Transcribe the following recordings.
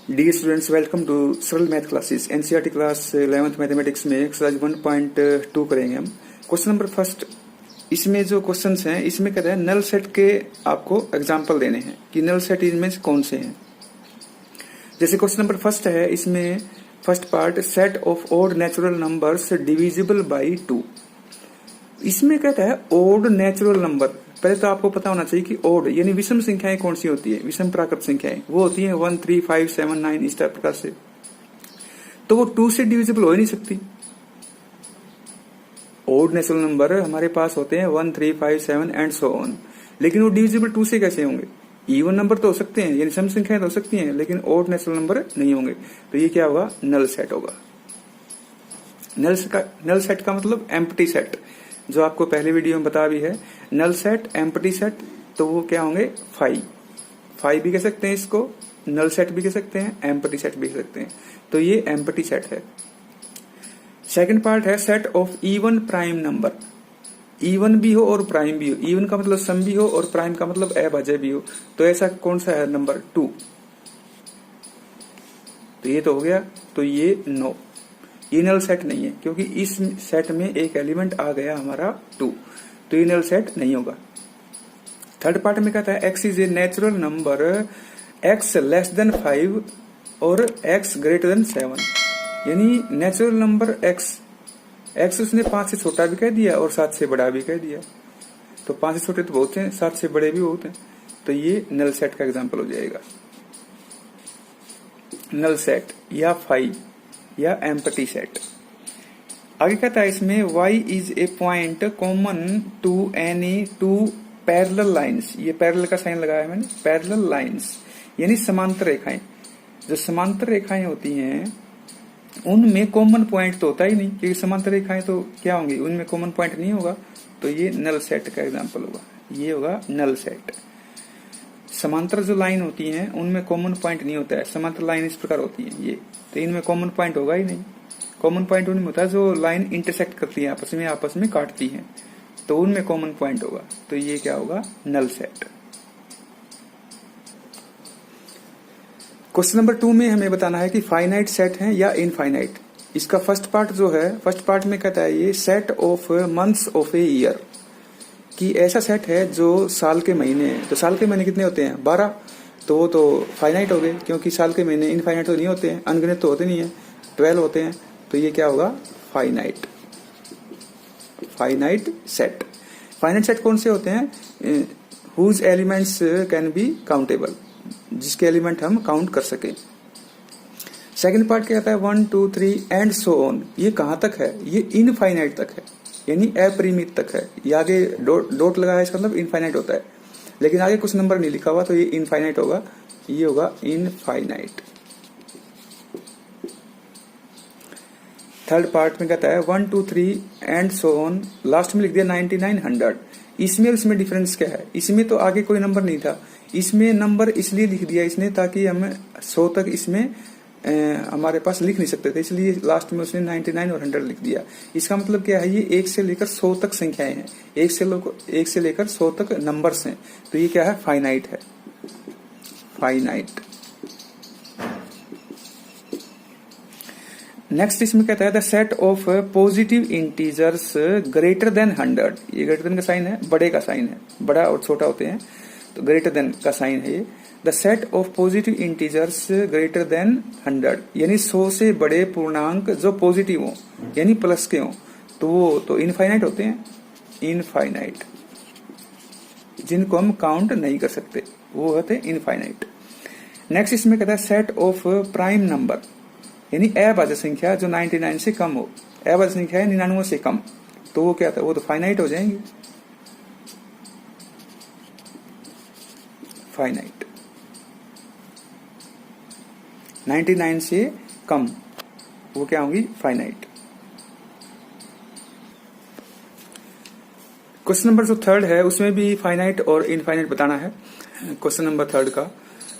Dear students, welcome to सरल math classes. NCERT class 11th mathematics में exercise 1.2 करेंगे हम। क्वेश्चन नंबर फर्स्ट, इसमें जो क्वेश्चंस हैं इसमें कहते हैं नल सेट के आपको एग्जांपल देने हैं कि नल सेट इनमें से कौन से हैं। जैसे क्वेश्चन नंबर फर्स्ट है, इसमें first part set of odd natural numbers divisible by 2। इसमें कहता है ओड नेचुरल नंबर। पहले तो आपको पता होना चाहिए कि ओड यानी विषम संख्याएं कौन सी होती है। विषम प्राकृत संख्याएं वो होती है 1, 3, 5, 7, 9 इस टाइप प्रकार से। तो वो 2 से डिविजिबल हो ही नहीं सकती। ओड नेचुरल नंबर हमारे पास होते हैं 1, 3, 5, 7 एंड सो ऑन, लेकिन वो डिविजिबल 2 से कैसे होंगे। इवन नंबर तो हो सकते हैं, यानी सम संख्याएं तो हो सकती हैं, लेकिन ओड नेचुरल नंबर नहीं होंगे। तो ये क्या होगा, नल सेट होगा। नल सेट का मतलब एम्प्टी सेट, जो आपको पहले वीडियो में बता भी है। नल सेट, एम्प्टी सेट, तो वो क्या होंगे, 5 भी कह सकते हैं इसको, नल सेट भी कह सकते हैं, एम्प्टी सेट भी कह सकते हैं। तो ये एम्प्टी सेट है। सेकंड पार्ट है set of even prime number. Even भी हो और प्राइम भी हो। इवन का मतलब सम भी हो और प्राइम का मतलब अभाज्य भी हो। तो ऐसा कौन सा है नंबर 2। तो ये तो हो गया। तो ये नो, ये नल सेट नहीं है, क्योंकि इस सेट में एक एलिमेंट आ गया हमारा 2, तो ये नल सेट नहीं होगा। थर्ड पार्ट में कहता है X is a natural number x less than 5 और एक्स ग्रेटर देन 7। यानी नेचुरल नंबर एक्स उसने 5 से छोटा भी कह दिया और 7 से बड़ा भी कह दिया। तो 5 से छोटे तो बहुत हैं, 7 से बड़े भी बहुत हैं। तो ये नल सेट का एग्जाम्पल हो जाएगा। नल सेट या 5 या एम्प्टी सेट। आगे कहता है इसमें y is a point common to any 2 parallel lines. ये पैरेलल का साइन लगाया है मैंने, पैरेलल लाइंस यानी समांतर रेखाएं। जो समांतर रेखाएं होती हैं उनमें कॉमन पॉइंट तो होता ही नहीं, क्योंकि समांतर रेखाएं तो क्या होंगी, उनमें कॉमन पॉइंट नहीं होगा। तो ये नल सेट का एग्जाम्पल होगा। ये होगा नल सेट। समांतर जो लाइन होती हैं उनमें कॉमन पॉइंट नहीं होता है। समांतर लाइन इस प्रकार होती है ये, तो इनमें कॉमन पॉइंट होगा ही नहीं। कॉमन पॉइंट उनमें होता है जो लाइन इंटरसेक्ट करती है, आपस में काटती है, तो उनमें कॉमन पॉइंट होगा। तो ये क्या होगा, नल सेट। क्वेश्चन नंबर 2 में हमें बताना है कि फाइनाइट सेट है या इनफाइनाइट। इसका फर्स्ट पार्ट जो है, फर्स्ट पार्ट में कहता है ये set of months of a year, कि ऐसा सेट है जो साल के महीने हैं। तो साल के महीने कितने होते हैं, 12। तो वो तो फाइनाइट हो गए, क्योंकि साल के महीने इनफाइनाइट तो नहीं होते हैं, अनगिनत तो होते नहीं है, 12 होते हैं। तो ये क्या होगा, फाइनाइट सेट। फाइनाइट सेट कौन से होते हैं, whose elements can be countable, जिसके एलिमेंट हम काउंट कर सके। सेकंड पार्ट क्या कहता है 1, 2, 3 एंड सो ऑन। ये कहां तक है, ये इनफाइनाइट तक है, यानी अपरिमित तक है। ये आगे डॉट लगा है, इसका मतलब इनफाइनाइट होता है, लेकिन आगे कुछ नंबर नहीं लिखा हुआ, तो ये इनफाइनाइट होगा। ये होगा इनफाइनाइट। थर्ड पार्ट में कहता है 1, 2, 3 एंड सो ऑन, लास्ट में लिख दिया 99, 100। इसमें डिफरेंस क्या है, इसमें तो आगे कोई नंबर नहीं था, इसमें नंबर इसलिए लिख दिया इसने ताकि हम 100 तक इसमें हमारे पास लिख नहीं सकते थे, इसलिए लास्ट में उसने 99 और 100 लिख दिया। इसका मतलब क्या है, ये 1 से लेकर 100 तक संख्याएं हैं, 1 से लेकर 100 तक नंबर्स हैं। तो ये क्या है, फाइनाइट है, फाइनाइट। नेक्स्ट इसमें कहता है the set of positive integers greater than 100। ये ग्रेटर देन का साइन है, बड़े का साइन है, बड़ा और छोटा होते हैं, तो ग्रेटर देन का साइन है ये। The set of positive integers greater than 100, यानी 100 से बड़े पूर्णांक जो पॉजिटिव हो, यानी प्लस के हो, तो वो तो इनफाइनाइट होते हैं, इनफाइनाइट, जिनको हम काउंट नहीं कर सकते, वो होते हैं इनफाइनाइट। नेक्स्ट इसमें कहता है सेट ऑफ प्राइम नंबर, यानी अभाज्य संख्या जो 99 से कम हो। अभाज्य संख्या है 99 से कम, तो वो क्या था, वो तो फाइनाइट हो जाएंगे, फाइनाइट। 99 से कम वो क्या होंगी, फाइनाइट। क्वेश्चन नंबर जो थर्ड है उसमें भी फाइनाइट और इनफाइनाइट बताना है। क्वेश्चन नंबर थर्ड का,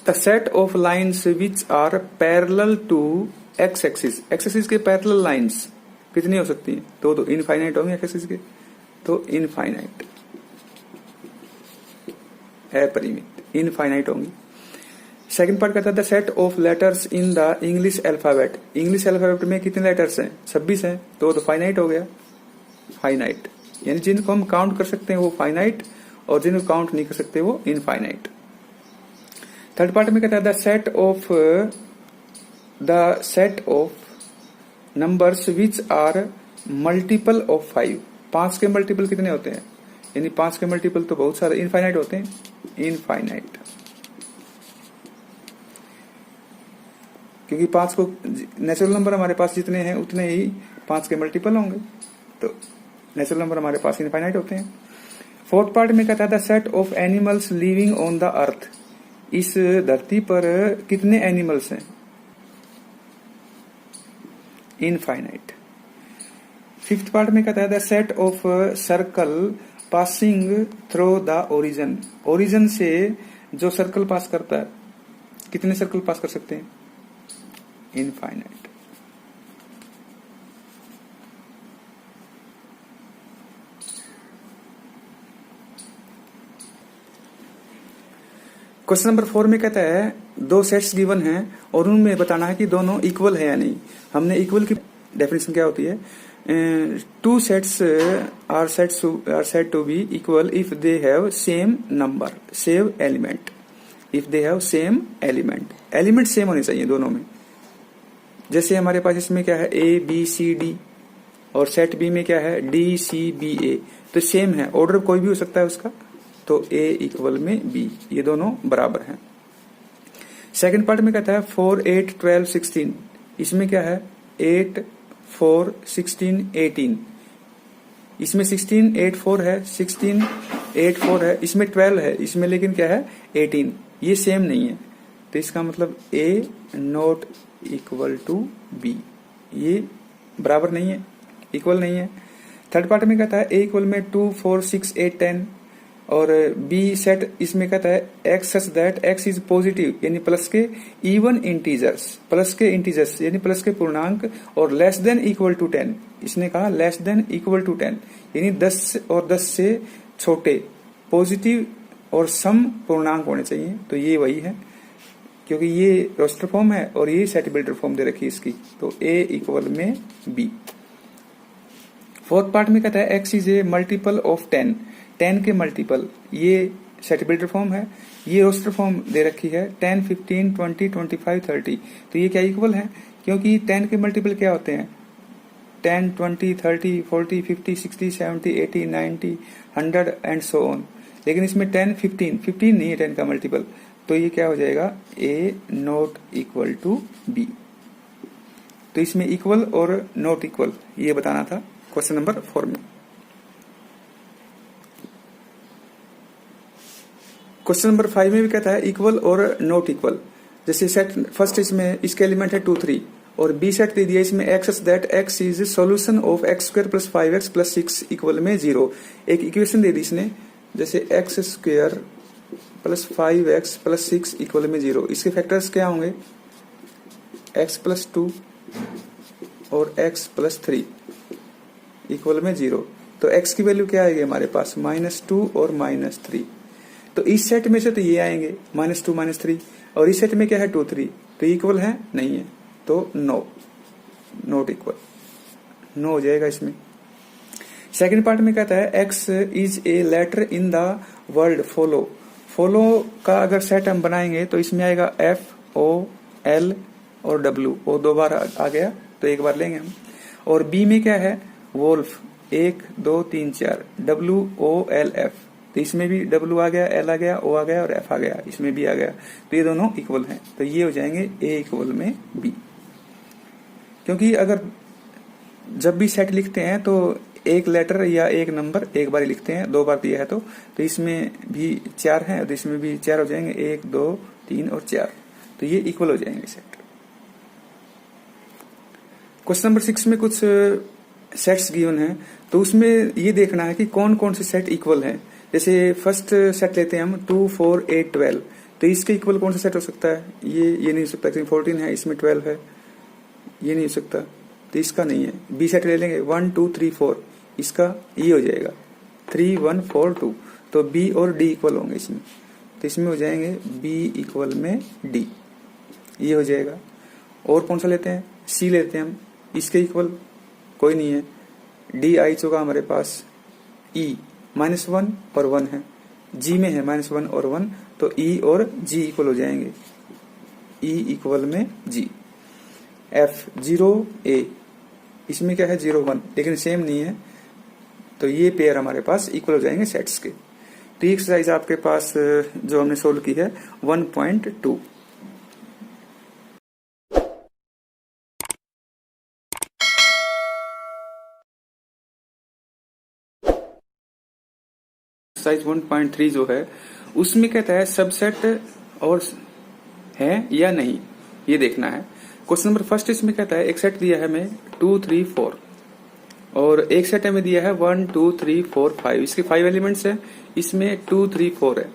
the set of lines which are parallel to X axis. X axis के पैरेलल लाइन्स कितनी हो सकती हैं, तो इनफाइनाइट होंगे एक्स एक्सिस के, तो इनफाइनाइट, अपरिमित, इनफाइनाइट होंगी। सेकंड पार्ट कहता है the set of letters in the English alphabet. English alphabet में कितने लेटर्स हैं? 26 हैं, तो फाइनाइट हो गया। फाइनाइट यानी जिनको हम काउंट कर सकते हैं वो फाइनाइट, और जिनको काउंट नहीं कर सकते वो इनफाइनाइट। थर्ड पार्ट में कहता है the set of numbers which are multiple of 5। 5 के मल्टीपल कितने होते हैं? यानी 5 के मल्टीपल तो बहुत सारे इनफाइनाइट होते हैं, इनफाइनाइट। क्योंकि 5 को नेचुरल नंबर हमारे पास जितने हैं उतने ही 5 के मल्टीपल होंगे, तो नेचुरल नंबर हमारे पास इनफाइनाइट होते हैं। फोर्थ पार्ट में कहता था set of animals living on the earth. इस धरती पर कितने एनिमल्स हैं? इनफाइनाइट। फिफ्थ पार्ट में कहता है the set of circle passing through the origin. Origin से जो सर्कल पास करता है, कितने सर्कल पास कर सकते हैं? इनफाइनाइट। क्वेश्चन नंबर 4 में कहता है 2 सेट्स गिवन हैं और उनमें बताना है कि दोनों इक्वल है या नहीं। हमने इक्वल की डेफिनेशन क्या होती है? 2 sets are said to be equal if they have same number, same element. If they have same element, element सेम होने चाहिए दोनों में। जैसे हमारे पास इसमें क्या है? A B C D, और सेट बी में क्या है? D C B A, तो सेम है, ऑर्डर कोई भी हो सकता है उसका, तो A इक्वल में B, ये दोनों बराबर हैं। सेकंड पार्ट में कहता है 4 8 12 16। इसमें क्या है? 8 4 16 18। इसमें 16 8 4 है, 16 8 4 है, इसमें 12 है, इसमें लेकिन क्या है? 18। ये सेम नहीं है, तो इसका मतलब A not equal to B, ये बराबर नहीं है, इक्वल नहीं है। थर्ड पार्ट में कहता है A इक्वल में 2 4 6 8 10, और B सेट इसमें कहता है X such that X is positive, यानी प्लस के इवन इंटीजर्स, प्लस के इंटीजर्स यानी प्लस के पूर्णांक, और लेस देन इक्वल टू 10। इसने कहा लेस देन इक्वल टू 10, यानी 10 और 10 से छोटे पॉजिटिव और सम पूर्णांक होने चाहिए, तो ये वही है, क्योंकि ये रोस्टर फॉर्म है और ये सेट बिल्डर फॉर्म दे रखी है इसकी, तो A इक्वल में B। फोर्थ पार्ट में कहता है X is A multiple of 10, 10 के मल्टीपल, ये सेट बिल्डर फॉर्म है, ये रोस्टर फॉर्म दे रखी है 10 15 20 25 30, तो ये क्या इक्वल है? क्योंकि 10 के मल्टीपल क्या होते हैं? 10 20 30 40 50 60 70 80 90 100 एंड सो ऑन। लेकिन इसमें 10 15 नहीं है 10 का मल्टीपल, तो ये क्या हो जाएगा? A not equal to B। तो इसमें इक्वल और नॉट इक्वल ये बताना था क्वेश्चन नंबर 4 में। क्वेश्चन नंबर 5 में भी कहता है इक्वल और नॉट इक्वल। जैसे सेट फर्स्ट इसमें इसके एलिमेंट है 2 3, और B सेट दे दिया इसमें X such that X is solution of x square plus 5x plus 6 equal में 0। एक इक्वेशन दे दी इसने, जैसे x square plus 5x plus 6 equal में 0। इसके फैक्टर्स क्या होंगे? x प्लस 2 और x प्लस 3 इक्वल में 0। तो x की वैल्यू क्या आएगी हमारे पास? -2 और -3। तो इस सेट में से तो ये आएंगे -2 -3, और इस सेट में क्या है? 2 3, तो इक्वल है? नहीं है, तो नो, नॉट इक्वल, नो हो जाएगा इसमें। सेकंड पार्ट में कहता है X is a letter in the word follow. Follow का अगर सेट हम बनाएंगे तो इसमें आएगा F O L और W, O 2 बार आ गया तो 1 बार लेंगे हम। और B में क्या है? Wolff, 1 2 3 4, W O L F, तो इसमें भी W आ गया, L आ गया, O आ गया और F आ गया, इसमें भी आ गया, तो ये दोनों इक्वल हैं, तो ये हो जाएंगे A इक्वल में B। क्योंकि अगर जब भी सेट लिखते हैं तो एक लेटर या एक नंबर एक बार ही लिखते हैं, 2 बार दिया है तो इसमें भी 4 हैं और इसमें भी 4 हो जाएंगे, 1 2 3 और 4, तो ये इक्वल हो जाएंगे सेट। क्वेश्चन नंबर 6 में कुछ सेट्स गिवन हैं, तो उसमें ये देखना है कि कौन कौन से सेट इक्वल हैं। जैसे फर्स्ट सेट लेते हैं हम 2 4 8 12, तो इसके इक्वल कौन सा सेट हो सकता है? ये नहीं हो सकता, 14 है, इसमें 12 है, ये नहीं हो सकता, तो इसका नहीं है। B सेट ले लेंगे 1 2 3 4, इसका ये हो जाएगा 3 1 4 2, तो B और D इक्वल होंगे इसमें, तो तो इसमें हो जाएंगे बी इक्वल में डी, ये हो जाएगा। और कौन सा लेते हैं, सी लेते हैं हम, इसके इक्वल कोई नहीं है, डी आई चुका हमारे पास ई -1 और 1 है, जी में है -1 और 1, तो ई और जी इक्वल हो जाएंगे, ई इक्वल में जी। एफ 0 ए, इसमें क्या है 0 1, लेकिन सेम नहीं है, तो ये पेयर हमारे पास इक्वल हो जाएंगे सेट्स के। तो ये एक्सरसाइज आपके पास जो हमने सोल्व की है 1.2। एक्सरसाइज 1.3 जो है उसमें कहता है सबसेट और है या नहीं, ये देखना है। क्वेश्चन नंबर फर्स्ट इसमें कहता है एक सेट दिया है हमें 2 3 4 और एक सेट हमें दिया है 1 2 3 4 5, इसके 5 एलिमेंट्स है, इसमें 2 3 4 है।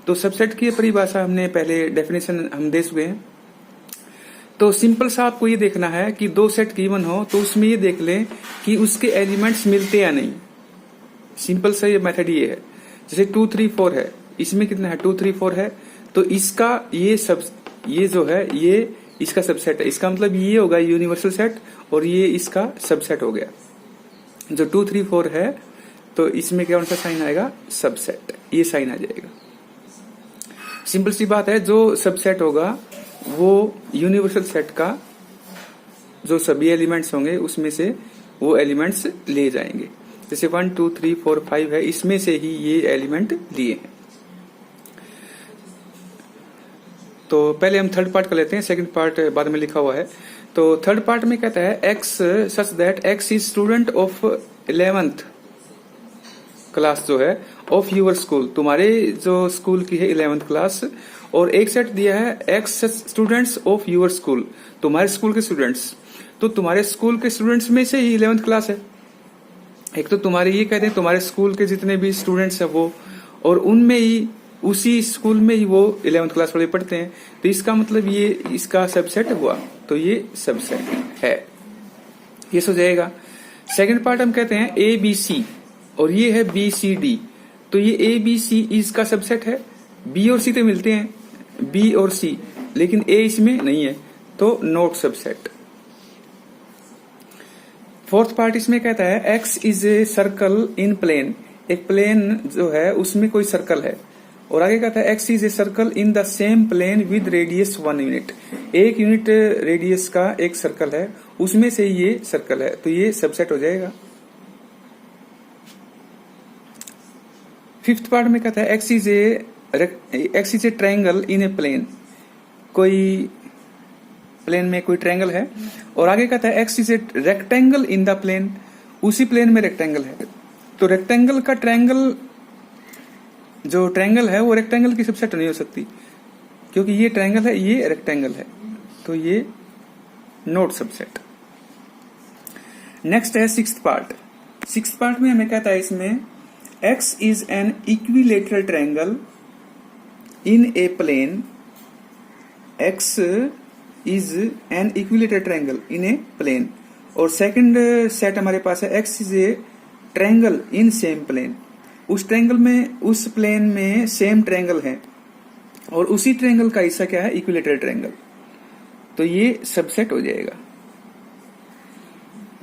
तो सबसेट की परिभाषा हमने पहले डेफिनेशन हम दे चुके हैं। तो सिंपल सा आपको ये देखना है कि दो सेट गिवन हो तो उसमें ये देख लें कि उसके एलिमेंट्स मिलते या नहीं। सिंपल सा ये मेथड ये है। जैसे 2 3 4 है, इसमें कितना है 2 3 4 है, तो इसका ये जो है ये इसका सबसेट है, इसका मतलब ये होगा यूनिवर्सल सेट और ये इसका सबसेट हो गया। जो 2 3 4 है तो इसमें कौन सा साइन आएगा, सबसेट, ये साइन आ जाएगा। सिंपल सी बात है, जो सबसेट होगा वो यूनिवर्सल सेट का जो सभी एलिमेंट्स होंगे उसमें से वो एलिमेंट्स ले जाएंगे। जैसे 1 2 3 4 5 है, इसमें से ही ये एलिमेंट लिए हैं। तो पहले हम थर्ड पार्ट कर लेते हैं, सेकंड पार्ट बाद में लिखा हुआ है। तो थर्ड पार्ट में कहता है x such that x is student of 11th class जो है ऑफ यूर स्कूल, तुम्हारे जो स्कूल की है 11th क्लास, और एक सेट दिया है X students of your school, तुम्हारे स्कूल के स्टूडेंट्स। तो तुम्हारे स्कूल के स्टूडेंट्स में से ही 11th क्लास है। एक तो तुम्हारे ये कहते हैं तुम्हारे स्कूल के जितने भी स्टूडेंट्स है वो, और उनमें ही उसी स्कूल में ही वो 11th क्लास वाले पढ़ते हैं, तो इसका मतलब ये इसका सबसेट हुआ, तो ये सबसेट है, ये हो जाएगा। सेकंड पार्ट हम कहते हैं ए बी सी और ये है बी सी डी, तो ये ए बी सी इसका सबसेट है। बी और सी तो मिलते हैं, बी और सी, लेकिन ए इसमें नहीं है, तो नॉट सबसेट। फोर्थ पार्ट इसमें कहता है X is a circle in plane, एक प्लेन जो है उसमें कोई सर्कल है, और आगे कहता है X is a circle in the same plane with radius 1 unit, 1 unit radius का एक सर्कल है, उसमें से ये सर्कल है, तो ये सबसेट हो जाएगा। फिफ्थ पार्ट में कहता है X is a triangle in a plane, कोई प्लेन में कोई ट्रायंगल है, और आगे कहता है X is a rectangle in the plane, उसी प्लेन में रेक्टेंगल है। तो रेक्टेंगल का ट्रायंगल, जो ट्रायंगल है वो रेक्टेंगल की सबसेट नहीं हो सकती, क्योंकि ये ट्रायंगल है ये रेक्टेंगल है, तो ये नॉट सबसेट। नेक्स्ट है सिक्स्थ पार्ट। सिक्स्थ पार्ट में हमें कहता है इसमें X is an equilateral triangle in a plane, X is an equilateral triangle in a plane, और सेकंड सेट हमारे पास है X is a triangle in same plane, उस ट्रायंगल में उस प्लेन में सेम ट्रायंगल है और उसी ट्रायंगल का हिस्सा क्या है, इक्विलेटरल ट्रायंगल, तो ये सबसेट हो जाएगा।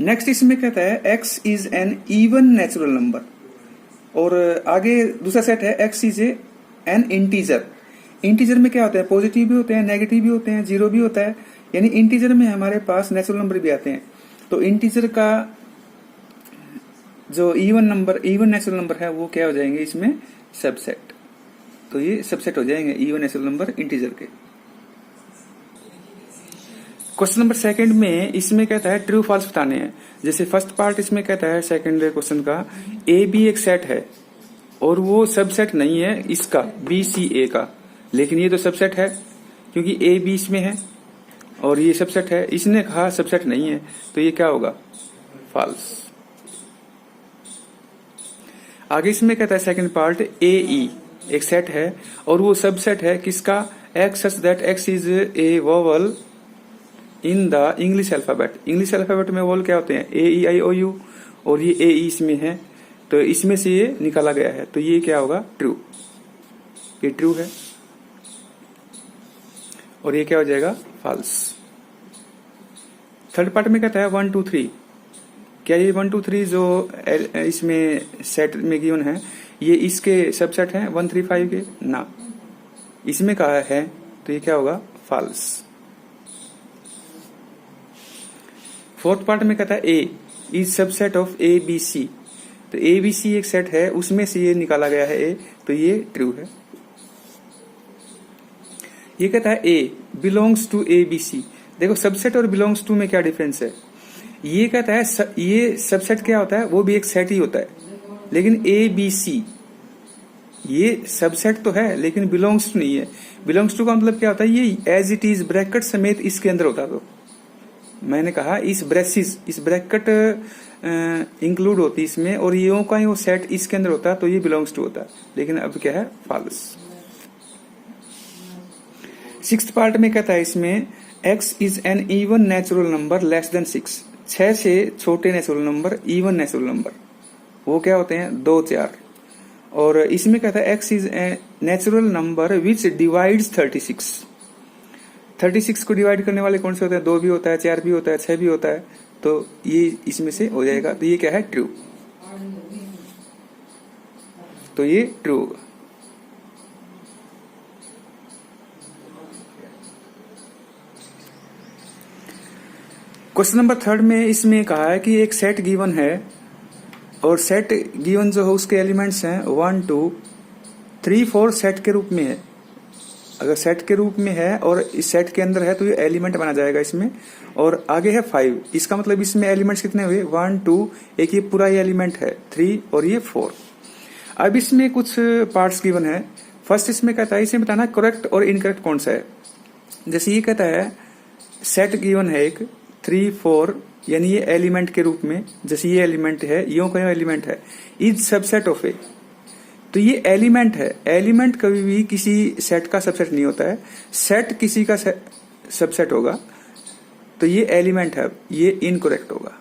नेक्स्ट इसमें कहता है X is N even natural number, और आगे दूसरा सेट है X is N integer. Integer में क्या होता है, पॉजिटिव भी होते हैं, नेगेटिव भी होते हैं, जीरो भी होता है, यानी इंटीजर में हमारे पास नेचुरल नंबर भी आते हैं। तो इंटीजर का जो इवन नेचुरल नंबर है वो क्या हो जाएंगे इसमें सबसेट, तो ये सबसेट हो जाएंगे इवन नेचुरल नंबर इंटीजर के। क्वेश्चन नंबर सेकंड में इसमें कहता है ट्रू फॉल्स बताने हैं। जैसे फर्स्ट पार्ट इसमें कहता है सेकंड क्वेश्चन का ए बी एक सेट है और वो सबसेट नहीं है इसका बी सी ए का, लेकिन ये तो सबसेट है क्योंकि ए बी इसमें है और ये सबसेट है। इसने कहा सबसेट नहीं है, तो ये क्या होगा, फॉल्स। आगे इसमें कहता है सेकंड पार्ट ए ई एक सेट है और वो सबसेट है किसका, x such that x is A vowel in the English alphabet. English alphabet में वोवल क्या होते हैं, ए ई आई ओ यू, और ये ए ई इसमें है, तो इसमें से ये निकाला गया है, तो ये क्या होगा, ट्रू, ये ट्रू है। और ये क्या हो जाएगा, फॉल्स। थर्ड पार्ट में कहता है 1 2 3, क्या ये 1 2 3 जो इसमें सेट में गिवन है ये इसके सबसेट हैं 1 3 5 के, ना, इसमें कहा है तो ये क्या होगा, फॉल्स। फोर्थ पार्ट में कहता है A is subset of A B C, तो ए बी सी एक सेट है उसमें से ये निकाला गया है ए, तो ये ट्रू है। ये कहता है A belongs to A B C, देखो सबसेट और बिलोंग्स टू में क्या डिफरेंस है। ये कहता है ये सबसेट क्या होता है, वो भी एक सेट ही होता है, लेकिन ए बी सी ये सबसेट तो है लेकिन बिलोंग्स टू नहीं है। बिलोंग्स टू का मतलब क्या होता है, ये एज इट इज ब्रैकेट समेत इसके अंदर होता है। तो मैंने कहा इस ब्रैकेट इंक्लूड होती इसमें, और ये का वो सेट इसके अंदर होता है, तो ये बिलोंग्स टू होता है, लेकिन अब क्या है, फॉल्स। सिक्स्थ पार्ट में कहता है इसमें x is an even natural number less than 6, 6 से छोटे natural number, even natural number वो क्या होते हैं, 2 4। और इसमें कहता है x is a natural number which divides 36, 36 को डिवाइड करने वाले कौन से होते हैं, 2 भी होता है, 4 भी होता है, 6 भी होता है, तो ये इसमें से हो जाएगा, तो ये क्या है, ट्रू, तो ये ट्रू होगा। क्वेश्चन नंबर 3 में इसमें कहा है कि एक सेट गिवन है और सेट गिवन जो है उसके एलिमेंट्स हैं 1 2 3 4 सेट के रूप में है। अगर सेट के रूप में है और इस सेट के अंदर है तो ये एलिमेंट बना जाएगा इसमें, और आगे है 5, इसका मतलब इसमें एलिमेंट्स कितने हुए, 1 2, एक ये पूरा ये एलिमेंट है 3 और ये 4। अब इसमें कुछ पार्ट्स गिवन है। फर्स्ट इसमें कहता है, इसे बताना करेक्ट और इनकरेक्ट कौन सा है। जैसे ये कहता है सेट गिवन है एक 3 4, यानी ये एलिमेंट के रूप में, जैसे ये एलिमेंट है, यो का एलिमेंट है, इज सबसेट ऑफ ए, तो ये एलिमेंट है। एलिमेंट कभी भी किसी सेट का सबसेट नहीं होता है, सेट किसी का सबसेट होगा, तो ये एलिमेंट है, ये इनकरेक्ट होगा,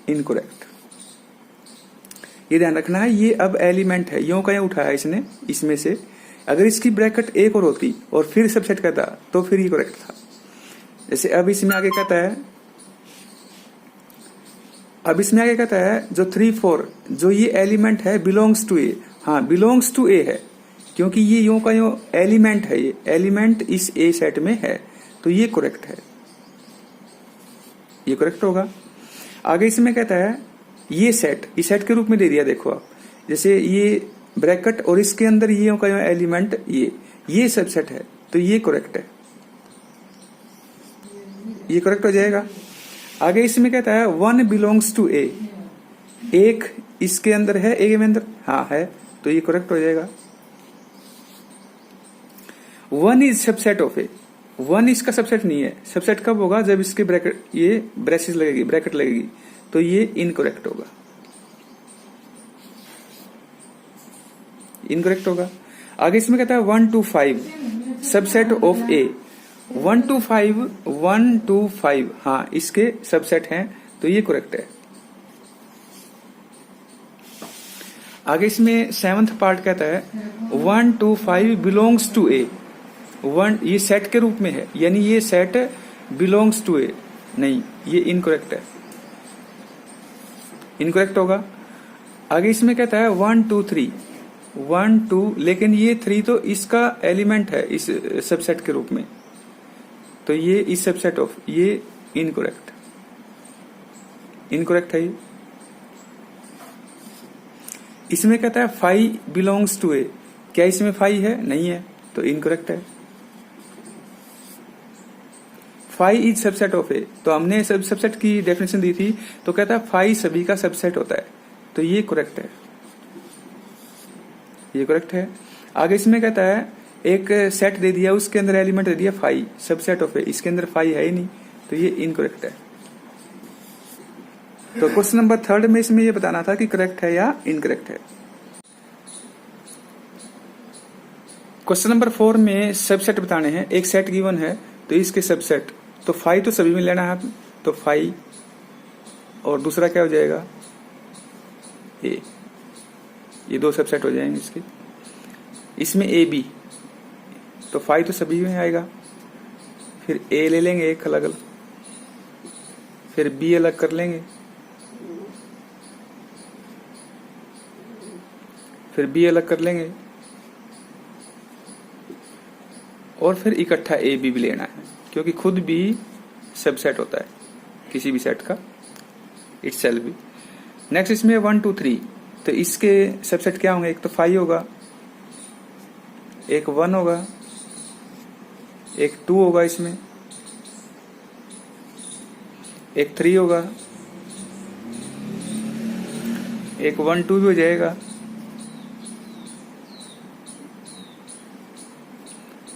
इनकरेक्ट, ये ध्यान रखना है। ये अब एलिमेंट है, यो का उठाया इसने इसमें से, अगर इसकी ब्रैकेट एक और होती और फिर सबसेट करता तो फिर ये करेक्ट था। जैसे अब इसमें आगे कहता है, अब इसमें आगे कहता है जो 3 4 जो ये एलिमेंट है बिलोंग्स टू ए, हाँ बिलोंग्स टू ए है, क्योंकि ये यो का यो एलिमेंट है, ये एलिमेंट इस ए सेट में है, तो ये करेक्ट है, ये करेक्ट होगा। आगे इसमें कहता है ये सेट, इस सेट के रूप में दे दिया, देखो आप, जैसे ये ब्रैकेट और इसके अंदर ये का एलिमेंट ये सबसेट है, तो ये करेक्ट है, ये करेक्ट हो जाएगा। आगे इसमें कहता है 1 बिलोंग्स टू ए, एक इसके अंदर है, ए में अंदर हाँ है, तो ये करेक्ट हो जाएगा। 1 इज सबसेट ऑफ ए, 1 इसका सबसेट नहीं है, सबसेट कब होगा, जब इसके ब्रैकेट ये ब्रेसेस लगेगी, ब्रैकेट लगेगी, तो ये इनकरेक्ट होगा, इनकरेक्ट होगा। आगे इसमें कहता है 1 2 5 सबसेट ऑफ ए, 1 2 5 1 2 5 हाँ इसके सबसेट हैं, तो ये करेक्ट है। आगे इसमें 7th पार्ट कहता है 1 2 5 बिलोंग्स टू ए, 1 ये सेट के रूप में है, यानी ये सेट बिलोंग्स टू ए, नहीं ये इनकरेक्ट है, इनकरेक्ट होगा। आगे इसमें कहता है 1 2 3 1 2, लेकिन ये 3 तो इसका एलिमेंट है इस सबसेट के रूप में, तो ये इस सबसेट ऑफ, ये इनकरेक्ट, इनकरेक्ट है ये। इसमें कहता है 5 बिलोंग्स टू ए, क्या इसमें 5 है, नहीं है, तो इनकरेक्ट है। 5 इज सबसेट ऑफ ए, तो हमने सबसेट की डेफिनेशन दी थी, तो कहता है 5 सभी का सबसेट होता है, तो ये करेक्ट है, ये करेक्ट है। आगे इसमें कहता है एक सेट दे दिया, उसके अंदर एलिमेंट दे दिया 5 सबसेट ऑफ ए, इसके अंदर 5 है ही नहीं, तो ये इनकरेक्ट है। तो क्वेश्चन नंबर 3 में इसमें ये बताना था कि करेक्ट है या इनकरेक्ट है। क्वेश्चन नंबर 4 में सबसेट बताने हैं, एक सेट गिवन है तो इसके सबसेट, तो 5 तो सभी में लेना है, तो 5 और दूसरा क्या हो जाएगा, ये 2 सबसेट हो जाएंगे इसके। इसमें ए बी, तो फाई तो सभी में आएगा। फिर ए ले लेंगे एक अलग अलग, फिर बी अलग कर लेंगे, फिर बी अलग कर लेंगे, और फिर इकट्ठा ए बी भी लेना है, क्योंकि खुद भी सबसेट होता है किसी भी सेट का, इटसेल्फ भी। नेक्स्ट इसमें 1 2 3, तो इसके सबसेट क्या होंगे? एक तो 5 होगा, एक 1 होगा, एक 2 होगा, इसमें एक 3 होगा, एक 1 2 भी हो जाएगा,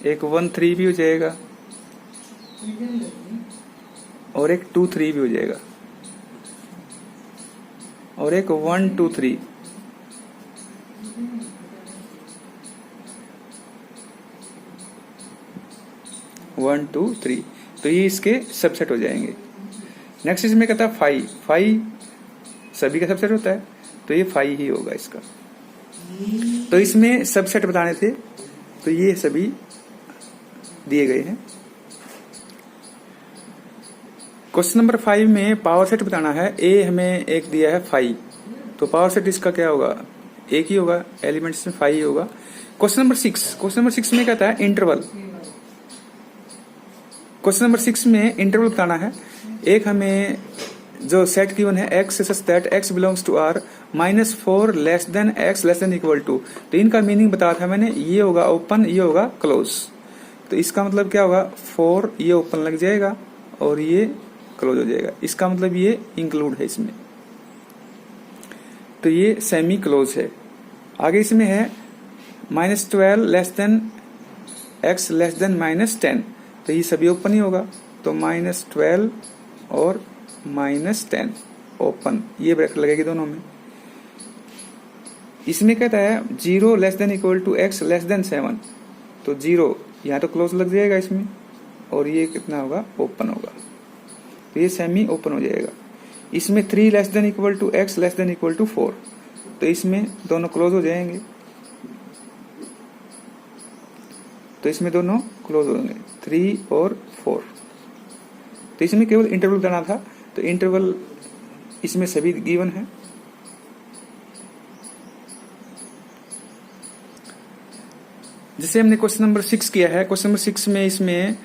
एक 1 3 भी हो जाएगा, और एक 2 3 भी हो जाएगा, और एक 1 2 3। वन टू थ्री, तो ये इसके सबसेट हो जाएंगे। नेक्स्ट इसमें कहता है 5, 5 सभी का सबसेट होता है, तो ये 5 ही होगा इसका। तो इसमें सबसेट बताने थे, तो ये सभी दिए गए हैं। क्वेश्चन नंबर 5 में पावर सेट बताना है। ए हमें एक दिया है 5, तो पावर सेट इसका क्या होगा? एक ही होगा, एलिमेंट्स में 5 ही होगा। क्वेश्चन नंबर 6 में कहता है इंटरवल। क्वेश्चन नंबर 6 में इंटरवल बताना है। एक हमें जो सेट गिवन है x such that x belongs to R -4 less than x less than equal to, तो इनका मीनिंग बताया था मैंने, ये होगा ओपन, ये होगा क्लोज। तो इसका मतलब क्या होगा? 4 ये ओपन लग जाएगा और ये क्लोज हो जाएगा, इसका मतलब ये इंक्लूड है इसमें, तो ये सेमी क्लोज है। आगे इसमें है -12 less than x less then -10, तो ये सभी ओपन ही होगा, तो -12 और -10 ओपन, ये ब्रैकेट लगेगी दोनों में। इसमें कहता है 0 less than equal to x less than 7, तो 0 यहाँ तो क्लोज लग जाएगा इसमें, और ये कितना होगा? ओपन होगा, तो ये सेमी ओपन हो जाएगा। इसमें 3 less than equal to x less than equal to 4, तो इसमें दोनों क्लोज हो जाएंगे, तो इसमें दोनों क्लोज होंगे 3 और 4। तो इसमें केवल इंटरवल करना था, तो इंटरवल इसमें सभी गिवन है। जैसे हमने क्वेश्चन नंबर 6 किया है, क्वेश्चन नंबर 6 में इसमें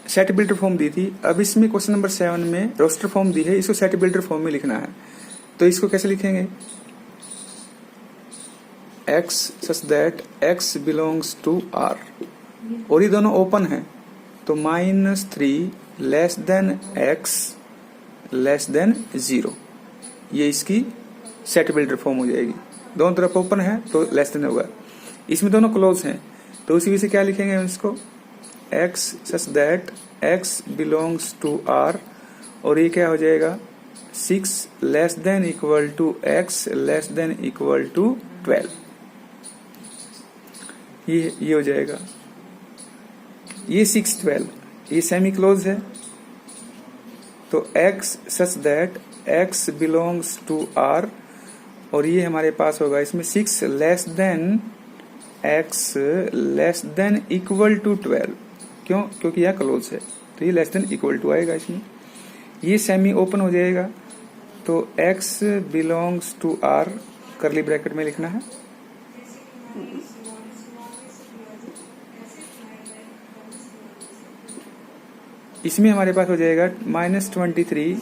सेट बिल्डर फॉर्म दी थी। अब इसमें क्वेश्चन नंबर 7 में रोस्टर फॉर्म दी है, इसको सेट बिल्डर फॉर्म में लिखना है। तो इसको कैसे लिखेंगे? x such that x belongs to R, और ये दोनों ओपन है, तो -3 less than x less than 0, ये इसकी सेट बिल्डर फॉर्म हो जाएगी। दोनों तरफ ओपन है तो लेस देन होगा। इसमें दोनों क्लोज हैं, तो उसी वजह से क्या लिखेंगे हम इसको? x such that x belongs to R, और ये क्या हो जाएगा? 6 less than equal to x less than equal to 12, ये हो जाएगा। ये 6 12 ये सेमी क्लोज है, तो x such that x belongs to R, और ये हमारे पास होगा इसमें 6 less than x less than equal to 12, क्यों? क्योंकि यह क्लोज है, तो ये लेस देन इक्वल टू आएगा इसमें। ये सेमी ओपन हो जाएगा, तो x belongs to R curly bracket में लिखना है। इसमें हमारे पास हो जाएगा -23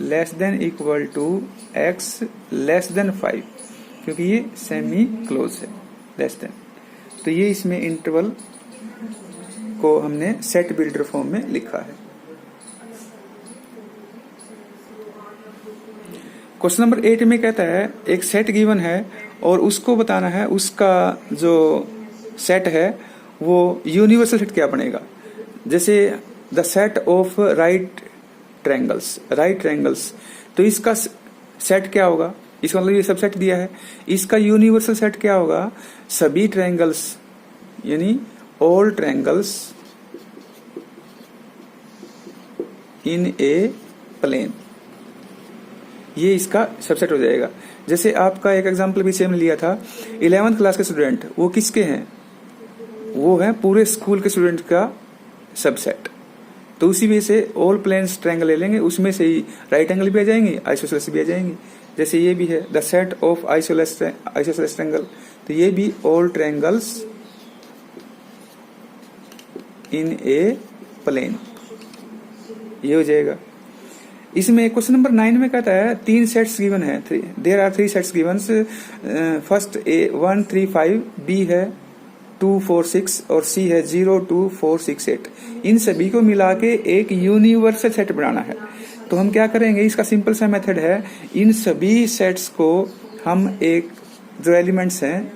less than equal to x less than 5, क्योंकि ये सेमी क्लोज है, लेस देन। तो ये इसमें इंटरवल को हमने सेट बिल्डर फॉर्म में लिखा है। क्वेश्चन नंबर 8 में कहता है एक सेट गिवन है और उसको बताना है उसका जो सेट है वो यूनिवर्सल सेट क्या बनेगा। जैसे the set of right triangles, तो इसका सेट क्या होगा? इसका मतलब ये सब सेट दिया है, इसका यूनिवर्सल सेट क्या होगा? सभी ट्रायंगल्स, यानी all triangles in a plane, ये इसका सबसेट हो जाएगा। जैसे आपका एक एग्जांपल भी सेम लिया था, 11th क्लास के स्टूडेंट, वो किसके हैं? वो है पूरे स्कूल के स्टूडेंट का सबसेट। तो उसी वजह से ऑल प्लेन्स ट्रायंगल ले लेंगे, उसमें से ही राइट एंगल भी आ जाएंगे, आइसोसेलेस भी आ जाएंगे। जैसे ये भी है the set of isosceles triangle, तो ये भी all triangles in a plane, ये हो जाएगा। इसमें क्वेश्चन नंबर 9 में कहता है 3 सेट्स गिवन है, there are 3 sets given. First A 1 3 5, B है 2 4 6 और सी है 0 2 4 6 8। इन सभी को मिला के एक यूनिवर्सल सेट बनाना है। तो हम क्या करेंगे, इसका सिंपल सा मेथड है, इन सभी सेट्स को हम एक जो एलिमेंट्स हैं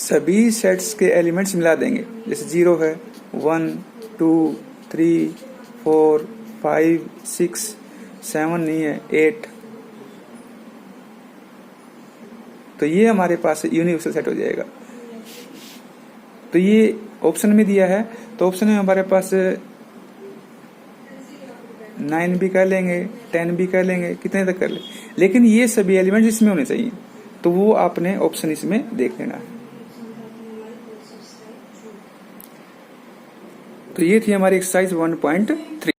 सभी सेट्स के एलिमेंट्स मिला देंगे। जैसे 0 है 1 2 3 4 5 6 7 नहीं है 8, तो ये हमारे पास यूनिवर्सल सेट हो जाएगा। तो ये ऑप्शन में दिया है, तो ऑप्शन में हमारे पास 9 भी कर लेंगे, 10 भी कर लेंगे, कितने तक कर ले, लेकिन ये सभी एलिमेंट इसमें होने चाहिए, तो वो आपने ऑप्शन इसमें देख लेना है। तो ये थी हमारी एक्सरसाइज 1.3।